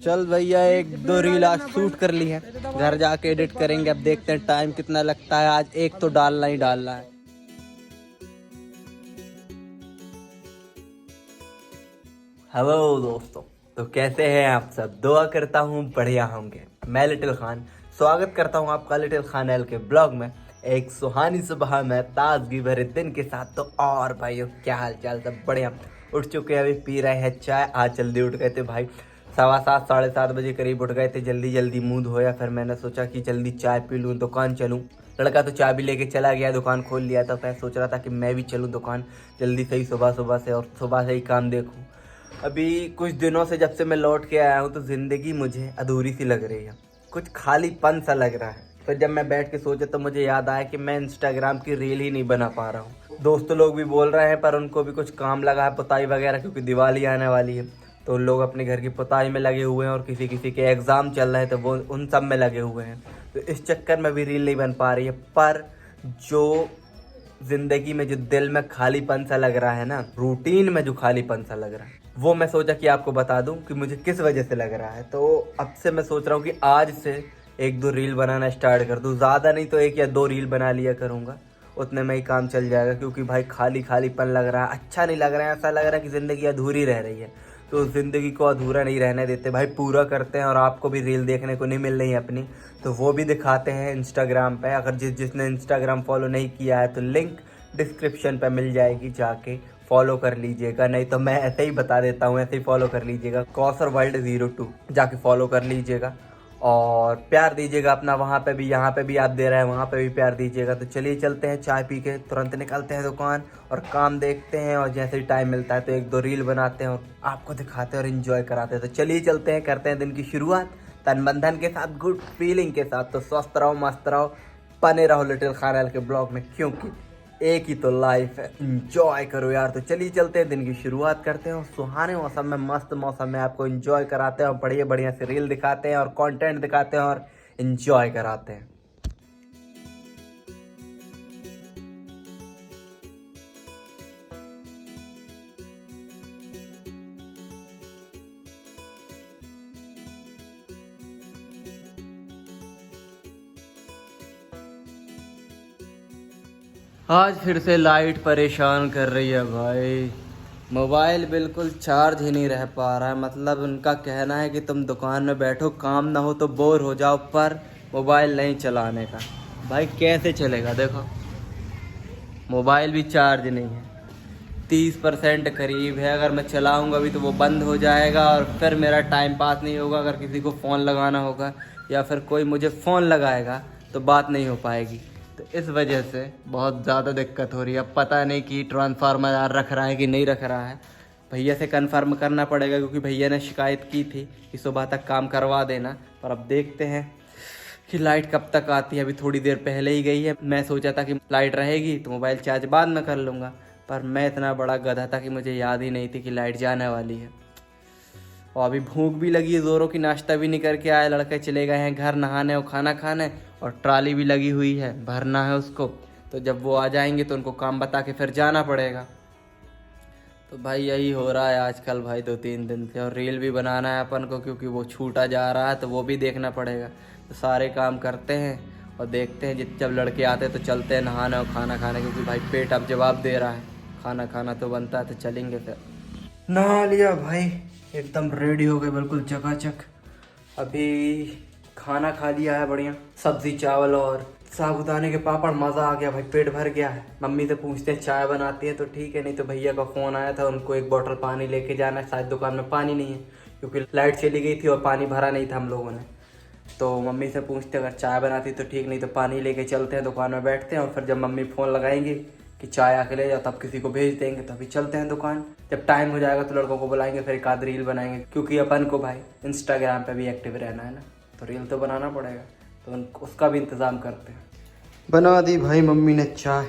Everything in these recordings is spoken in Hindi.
चल भैया एक दो रील आज शूट कर ली है, घर जाके एडिट करेंगे। अब देखते हैं टाइम कितना लगता है। आज एक तो डालना ही डालना है। हेलो दोस्तों, तो कैसे हैं आप सब? दुआ करता हूँ बढ़िया होंगे। मैं लिटिल खान स्वागत करता हूँ आपका लिटिल खान एल के ब्लॉग में। एक सुहानी सुबह में ताजगी भरे दिन के साथ। तो और भाइयों क्या हाल चाल? सब बढ़िया। उठ चुके हैं, अभी पी रहे हैं चाय। आज जल्दी उठ गए थे भाई, 7:15 7:30 बजे करीब उठ गए थे। जल्दी जल्दी मुंह धोया, फिर मैंने सोचा कि जल्दी चाय पी लूँ, दुकान चलूँ। लड़का तो चाय भी लेके चला गया, दुकान खोल लिया था। मैं सोच रहा था कि मैं भी चलूँ दुकान जल्दी से ही सुबह सुबह से, और सुबह से ही काम देखूँ। अभी कुछ दिनों से जब से मैं लौट के आया हूँ तो ज़िंदगी मुझे अधूरी सी लग रही है, कुछ खालीपन सा लग रहा है। फिर जब मैं बैठ के सोचा तो मुझे याद आया कि मैं इंस्टाग्राम की रील ही नहीं बना पा रहा हूँ। दोस्त लोग भी बोल रहे हैं, पर उनको भी कुछ काम लगा है, पुताई वगैरह, क्योंकि दिवाली आने वाली है। तो उन लोग अपने घर की पुताई में लगे हुए हैं, और किसी किसी के एग्ज़ाम चल रहे हैं तो वो उन सब में लगे हुए हैं। तो इस चक्कर में भी रील नहीं बन पा रही है। पर जो जिंदगी में जो दिल में खालीपन सा लग रहा है ना, रूटीन में जो खालीपन सा लग रहा है, वो मैं सोचा कि आपको बता दूं कि मुझे किस वजह से लग रहा है। तो अब से मैं सोच रहा हूँ कि आज से एक दो रील बनाना स्टार्ट कर दूं। ज़्यादा नहीं तो एक या दो रील बना लिया करूँगा, उतने में ही काम चल जाएगा। क्योंकि भाई खाली खालीपन लग रहा है, अच्छा नहीं लग रहा है। ऐसा लग रहा है कि ज़िंदगी अधूरी रह रही है। तो ज़िंदगी को अधूरा नहीं रहने देते भाई, पूरा करते हैं। और आपको भी रील देखने को नहीं मिल रही है अपनी, तो वो भी दिखाते हैं इंस्टाग्राम पे। अगर जिसने इंस्टाग्राम फॉलो नहीं किया है तो लिंक डिस्क्रिप्शन पे मिल जाएगी, जाके फॉलो कर लीजिएगा। नहीं तो मैं ऐसे ही बता देता हूँ, ऐसे ही फॉलो कर लीजिएगा। कौसर वर्ल्ड 02 जाके फॉलो कर लीजिएगा और प्यार दीजिएगा अपना। वहाँ पे भी, यहाँ पे भी आप दे रहे हैं, वहाँ पे भी प्यार दीजिएगा। तो चलिए चलते हैं, चाय पी के तुरंत निकलते हैं दुकान और काम देखते हैं। और जैसे ही टाइम मिलता है तो एक दो रील बनाते हैं और आपको दिखाते हैं और इन्जॉय कराते हैं। तो चलिए चलते हैं, करते हैं दिन की शुरुआत तन मन धन के साथ, गुड फीलिंग के साथ। तो स्वस्थ रहो, मस्त रहो, बने रहो लिटिल खान एल के ब्लॉग में, क्योंकि एक ही तो लाइफ है, एंजॉय करो यार। तो चलिए चलते हैं, दिन की शुरुआत करते हैं और सुहाने मौसम में, मस्त मौसम में आपको एंजॉय कराते हैं और बढ़िया बढ़िया से रील दिखाते हैं और कंटेंट दिखाते हैं और एंजॉय कराते हैं। आज फिर से लाइट परेशान कर रही है भाई। मोबाइल बिल्कुल चार्ज ही नहीं रह पा रहा है। मतलब उनका कहना है कि तुम दुकान में बैठो, काम ना हो तो बोर हो जाओ, पर मोबाइल नहीं चलाने का। भाई कैसे चलेगा? देखो मोबाइल भी चार्ज नहीं है, 30% करीब है। अगर मैं चलाऊंगा भी तो वो बंद हो जाएगा और फिर मेरा टाइम पास नहीं होगा। अगर किसी को फ़ोन लगाना होगा या फिर कोई मुझे फ़ोन लगाएगा तो बात नहीं हो पाएगी। तो इस वजह से बहुत ज़्यादा दिक्कत हो रही है। अब पता नहीं कि ट्रांसफार्मर यार रख रहा है कि नहीं रख रहा है। भैया से कंफर्म करना पड़ेगा, क्योंकि भैया ने शिकायत की थी कि सुबह तक काम करवा देना। पर अब देखते हैं कि लाइट कब तक आती है। अभी थोड़ी देर पहले ही गई है। मैं सोचा था कि लाइट रहेगी तो मोबाइल चार्ज बाद में कर लूँगा, पर मैं इतना बड़ा गधा था कि मुझे याद ही नहीं थी कि लाइट जाने वाली है। और अभी भूख भी लगी है ज़ोरों की, नाश्ता भी नहीं करके आए। लड़के चले गए हैं घर नहाने और खाना खाने, और ट्राली भी लगी हुई है, भरना है उसको। तो जब वो आ जाएंगे तो उनको काम बता के फिर जाना पड़ेगा। तो भाई यही हो रहा है आजकल भाई, 2-3 दिन से। और रील भी बनाना है अपन को, क्योंकि वो छूटा जा रहा है तो वो भी देखना पड़ेगा। तो सारे काम करते हैं और देखते हैं जब लड़के आते हैं तो चलते हैं नहाने और खाना खाने, क्योंकि भाई पेट अब जवाब दे रहा है। खाना खाना तो बनता है, तो चलेंगे फिर। नहा लिया भाई, एकदम रेडी हो गए, बिल्कुल चकाचक। अभी खाना खा लिया है बढ़िया, सब्जी चावल और साबूदाने के पापड़। मज़ा आ गया भाई, पेट भर गया है। मम्मी से पूछते हैं चाय बनाती है तो ठीक है, नहीं तो भैया का फ़ोन आया था, उनको एक बोतल पानी लेके जाना है। शायद दुकान में पानी नहीं है, क्योंकि लाइट चली गई थी और पानी भरा नहीं था हम लोगों ने। तो मम्मी से पूछते अगर चाय बनाती तो ठीक, नहीं तो पानी लेके चलते हैं, दुकान में बैठते हैं। और फिर जब मम्मी फ़ोन लगाएंगी कि चाय आके ले जाओ, तब किसी को भेज देंगे। तो अभी चलते हैं दुकान। जब टाइम हो जाएगा तो लड़कों को बुलाएंगे, फिर एक आध रील बनाएंगे, क्योंकि अपन को भाई इंस्टाग्राम पे भी एक्टिव रहना है ना, तो रील तो बनाना पड़ेगा। तो उसका भी इंतज़ाम करते हैं। बना दी भाई मम्मी ने चाय,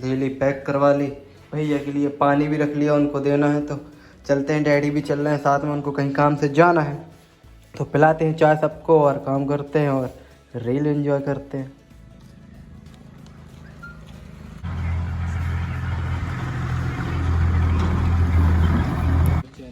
ले ली, पैक करवा ली। भैया के लिए पानी भी रख लिया, उनको देना है। तो चलते हैं, डैडी भी चल रहे हैं साथ में, उनको कहीं काम से जाना है। तो पिलाते हैं चाय सबको और काम करते हैं और रील एंजॉय करते हैं।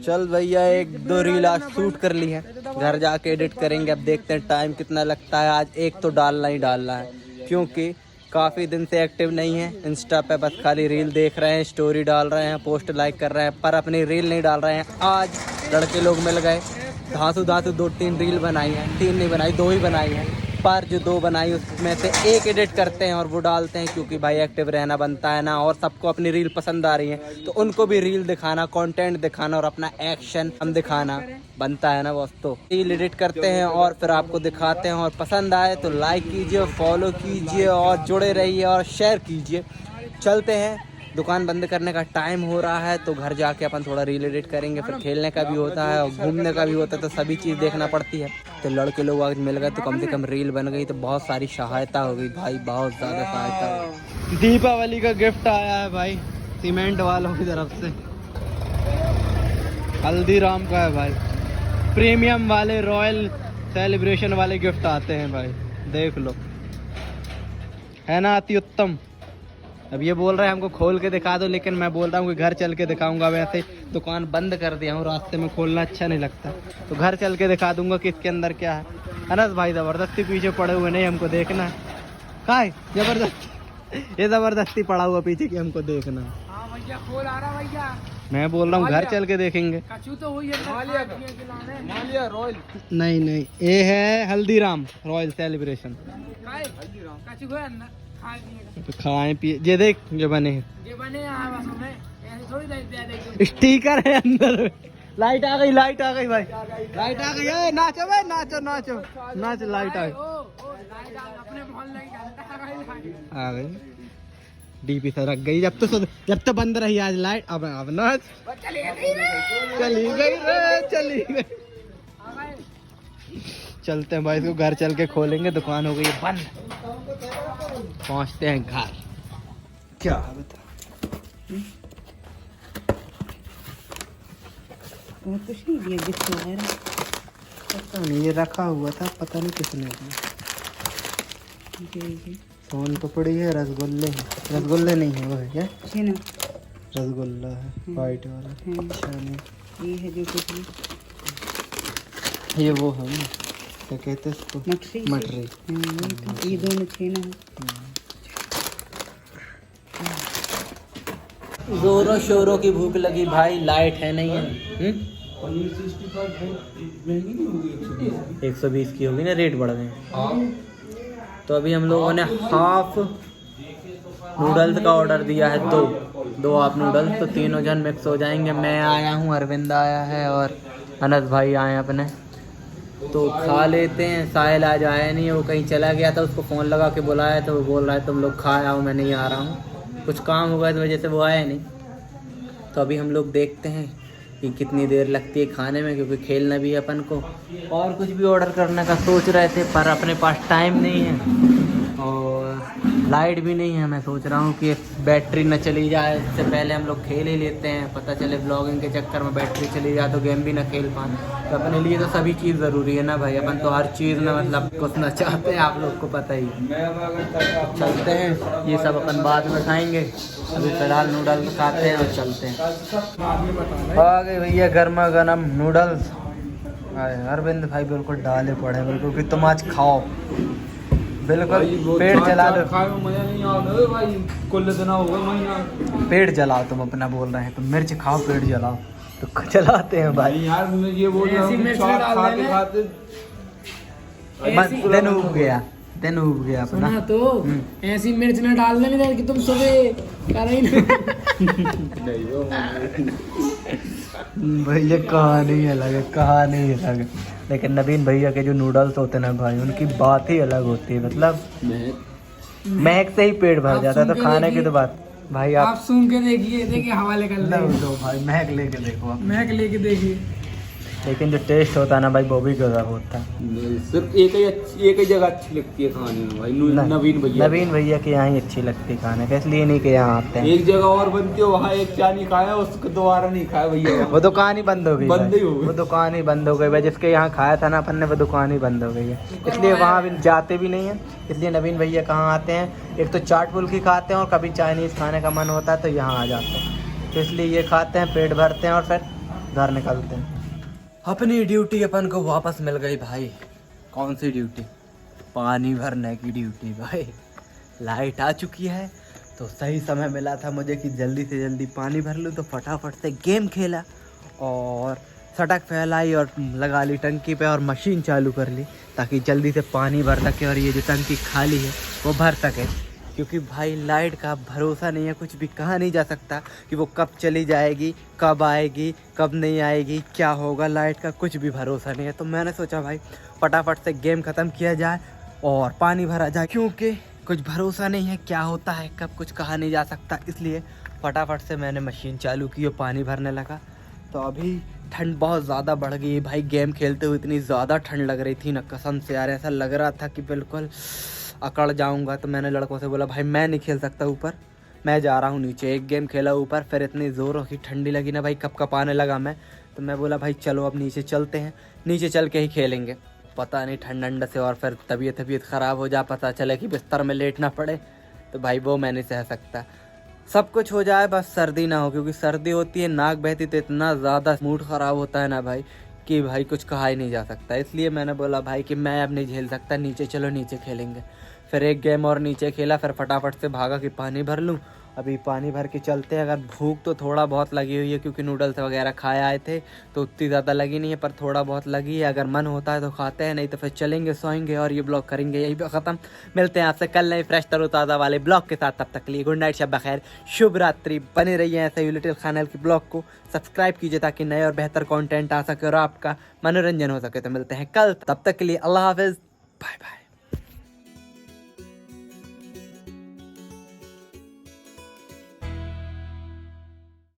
चल भैया एक दो रील आज शूट कर ली है, घर जाके एडिट करेंगे। अब देखते हैं टाइम कितना लगता है। आज एक तो डालना ही डालना है, क्योंकि काफ़ी दिन से एक्टिव नहीं है इंस्टा पे, बस खाली रील देख रहे हैं, स्टोरी डाल रहे हैं, पोस्ट लाइक कर रहे हैं, पर अपनी रील नहीं डाल रहे हैं। आज लड़के लोग मिल गए, धांसू 2-3 रील बनाई हैं, 3 नहीं बनाई, 2 ही बनाई हैं, पर जो 2 बनाई उसमें से एक एडिट करते हैं और वो डालते हैं, क्योंकि भाई एक्टिव रहना बनता है ना। और सबको अपनी रील पसंद आ रही है तो उनको भी रील दिखाना, कंटेंट दिखाना और अपना एक्शन हम दिखाना बनता है ना बॉस। तो रील एडिट करते हैं और फिर आपको दिखाते हैं, और पसंद आए तो लाइक कीजिए, फॉलो कीजिए और जुड़े रहिए और शेयर कीजिए। चलते हैं, दुकान बंद करने का टाइम हो रहा है, तो घर जाके अपन थोड़ा रील एडिट करेंगे, फिर खेलने का भी होता है और घूमने का भी होता है, तो सभी चीज़ देखना पड़ती है। तो लड़के लोग आज मिल गए तो कम से कम रील बन गई, तो बहुत सारी सहायता हो गई भाई, बहुत ज़्यादा सहायता हो गई। दीपावली का गिफ्ट आया है भाई सीमेंट वालों की तरफ से, हल्दीराम का है भाई। प्रीमियम वाले रॉयल सेलिब्रेशन वाले गिफ्ट आते हैं भाई, देख लो, है ना अति उत्तम। अब ये बोल रहे हैं हमको खोल के दिखा दो, लेकिन मैं बोल रहा हूँ कि घर चल के दिखाऊंगा। वैसे दुकान बंद कर दिया हूँ, रास्ते में खोलना अच्छा नहीं लगता, तो घर चल के दिखा दूंगा कि इसके अंदर क्या है। अनस भाई ज़बरदस्ती पीछे पड़े हुए, नहीं हमको देखना है, का है जबरदस्ती, ये ज़बरदस्ती पड़ा हुआ पीछे कि हमको देखना है। खोल आ रहा भैया, मैं बोल रहा हूँ घर चल के देखेंगे। तो हुई है रॉयल, नहीं ये है हल्दीराम रॉयल सेलिब्रेशन। तो खाए पिए, ये देख ये बने हैं, स्टिकर है अंदर। लाइट आ गई भाई, लाइट आ गई है, नाचो भाई, नाचो लाइट आ गई, डीपी से रख गई। जब तो बंद रही आज लाइट, अब नाच चली गई। चलते हैं भाई, इसको घर चल के खोलेंगे, दुकान हो गई है बंद, पहुंचते हैं घर। क्या बता, कुछ नहीं दिया गिफ्ट वगैरह, पता नहीं, ये रखा हुआ था, पता नहीं किसने दिया। सोन पपड़ी है, रसगुल्ले नहीं है, वो है क्या, रसगुल्ला है वाइट वाला। अच्छा नहीं, ये है जो कुछ, ये वो है क्या कहते हैं इसको, मटरी। ये दोनों छेना है। जोरों शोरों की भूख लगी भाई, लाइट है नहीं है। 120 की होगी ना, रेट बढ़ गए। तो अभी हम लोगों ने हाफ नूडल्स का ऑर्डर दिया है, दो हाफ नूडल्स, तो तीनों जन मिक्स हो जाएंगे। मैं आया हूँ, अरविंद आया है और अनस भाई आए हैं अपने, तो खा लेते हैं। साहिल आज आया नहीं है, वो कहीं चला गया था, उसको फ़ोन लगा के बुलाया तो वो बोल रहा है तुम लोग खा आओ, मैं नहीं आ रहा हूँ, कुछ काम होगा इस वजह से वो आया नहीं। तो अभी हम लोग देखते हैं कि कितनी देर लगती है खाने में, क्योंकि खेलना भी है अपन को। और कुछ भी ऑर्डर करने का सोच रहे थे, पर अपने पास टाइम नहीं है और लाइट भी नहीं है। मैं सोच रहा हूँ कि बैटरी न चली जाए, इससे पहले हम लोग खेल ही लेते हैं, पता चले ब्लॉगिंग के चक्कर में बैटरी चली जाए तो गेम भी ना खेल पाए। तो अपने लिए तो सभी चीज़ ज़रूरी है ना भाई, अपन तो हर चीज़ में मतलब कुछ ना चाहते हैं, आप लोग को पता ही है। चलते हैं, ये सब अपन बाद में खाएंगे, अभी फिलहाल नूडल्स खाते हैं और चलते हैं। आ गए भैया गर्मा गर्म नूडल्स। अरविंद भाई बिल्कुल डाले पड़े बिल्कुल कि तुम आज खाओ, बिल्कुल पेट जला दो, मजा नहीं आ रहा भाई, कुल दिन हो गए महीना। पेट जलाओ तुम अपना, बोल रहे हैं तुम मिर्च खाओ पेट जलाओ, तो चलाते हैं भाई यार। मैं ये बोल रहा हूं खाते दिन उब गया अपना। तो ऐसी मिर्च ना डाल देना कि तुम सुबह कर ही भैया कहानी अलग है, लेकिन नवीन भैया के जो नूडल्स होते हैं ना भाई, उनकी बात ही अलग होती है, मतलब महक से ही पेट भर जाता है। तो खाने की तो बात भाई आप सुन के देखिए हवाले कर लो भाई, महक लेके देखिए, लेकिन जो टेस्ट होता है ना भाई वो भी गजब होता है। सिर्फ एक ही जगह अच्छी लगती है खाने में भाई, नवीन भैया के यहाँ ही अच्छी लगती है खाने का, इसलिए नहीं कि यहाँ आते हैं। एक जगह और बनती है, वहाँ एक चाय नहीं खाया, उसको दोबारा नहीं खाया भैया, वो दुकान ही बंद हो गई, वो दुकान ही बंद हो गई भाई। जिसके यहाँ खाया था ना अपन ने, वो दुकान ही बंद हो गई है, इसलिए वहाँ भी जाते भी नहीं है। इसलिए नवीन भैया कहाँ आते हैं, एक तो चाट फुल्की खाते हैं और कभी चाइनीज़ खाने का मन होता है तो यहाँ आ जाते हैं, तो इसलिए ये खाते हैं, पेट भरते हैं और फिर घर निकलते हैं। अपनी ड्यूटी अपन को वापस मिल गई भाई। कौन सी ड्यूटी? पानी भरने की ड्यूटी भाई। लाइट आ चुकी है तो सही समय मिला था मुझे कि जल्दी से जल्दी पानी भर लूँ, तो फटाफट से गेम खेला और सटक फैलाई और लगा ली टंकी पे और मशीन चालू कर ली ताकि जल्दी से पानी भर सके और ये जो टंकी खाली है वो भर सके। क्योंकि भाई लाइट का भरोसा नहीं है, कुछ भी कहा नहीं जा सकता कि वो कब चली जाएगी, कब आएगी, कब नहीं आएगी, क्या होगा। लाइट का कुछ भी भरोसा नहीं है। तो मैंने सोचा भाई फटाफट से गेम ख़त्म किया जाए और पानी भरा जाए, क्योंकि कुछ भरोसा नहीं है क्या होता है, कब कुछ कहा नहीं जा सकता। इसलिए फटाफट से मैंने मशीन चालू की और पानी भरने लगा। तो अभी ठंड बहुत ज़्यादा बढ़ गई है भाई। गेम खेलते हुए इतनी ज़्यादा ठंड लग रही थी ना, कसम से यार ऐसा लग रहा था कि बिल्कुल अकड़ जाऊंगा। तो मैंने लड़कों से बोला भाई मैं नहीं खेल सकता ऊपर, मैं जा रहा हूँ नीचे। एक गेम खेला ऊपर, फिर इतनी ज़ोरों की ठंडी लगी ना भाई, कप कप आने लगा मैं। तो मैं बोला भाई चलो अब नीचे चलते हैं, नीचे चल के ही खेलेंगे। पता नहीं ठंड से और फिर तबीयत ख़राब हो जा, पता चले कि बिस्तर में लेटना पड़े, तो भाई वो मैं नहीं सह सकता। सब कुछ हो जाए बस सर्दी ना हो, क्योंकि सर्दी होती है नाक बहती तो इतना ज़्यादा मूड ख़राब होता है ना भाई कि भाई कुछ कहा ही नहीं जा सकता। इसलिए मैंने बोला भाई कि मैं अब नहीं झेल सकता, नीचे चलो नीचे खेलेंगे। फिर एक गेम और नीचे खेला, फिर फटाफट से भागा कि पानी भर लूँ। अभी पानी भर के चलते हैं। अगर भूख तो थोड़ा बहुत लगी हुई है क्योंकि नूडल्स वगैरह खाए आए थे, तो उतनी ज़्यादा लगी नहीं है, पर थोड़ा बहुत लगी है। अगर मन होता है तो खाते हैं, नहीं तो फिर चलेंगे, सोएंगे और ये ब्लॉग करेंगे यही पे ख़त्म। मिलते हैं आपसे कल नए फ्रेश तरोताज़ा वाले ब्लॉग के साथ। तब तक के लिए गुड नाइट, शब बखैर, शुभ रात्रि। बने रहिए ऐसे ही लिटिल खानल के ब्लॉग को सब्सक्राइब कीजिए ताकि नए और बेहतर कंटेंट आ सके और आपका मनोरंजन हो सके। तो मिलते हैं कल, तब तक के लिए अल्लाह हाफिज़, बाय बाय।